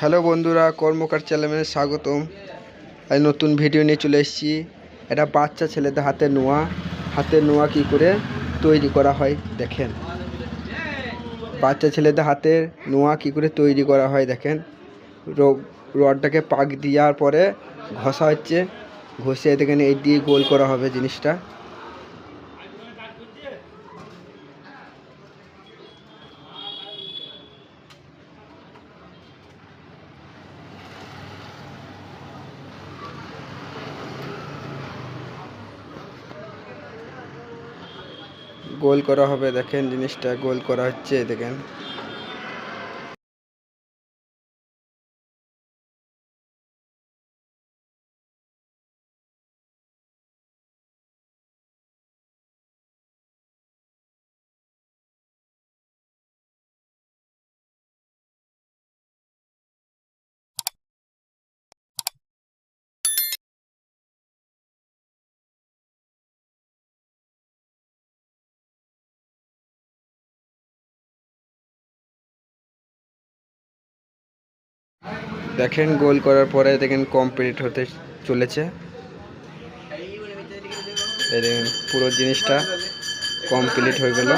Hello বন্ধুরা, কর্মকার চ্যানেলে স্বাগতম। আজ নতুন ভিডিও নিয়ে চলে এসেছি। এটা বাচ্চা ছেলেদের হাতের নোয়া কী করে তৈরি করা হয় দেখেন। বাচ্চা ছেলেদের হাতের নোয়া কী করে তৈরি করা হয় দেখেন। রডটাকে পাক দেওয়ার পরে ঘষা হচ্ছে, ঘষে দেখেন এই দিয়ে গোল করা হবে জিনিসটা। গোল করা হবে দেখেন, জিনিসটা গোল করা হচ্ছে দেখেন। দেখেন গোল করার পরে দেখেন কমপ্লিট হতে চলেছে। এই দেখেন পুরো জিনিসটা কমপ্লিট হয়ে গেল।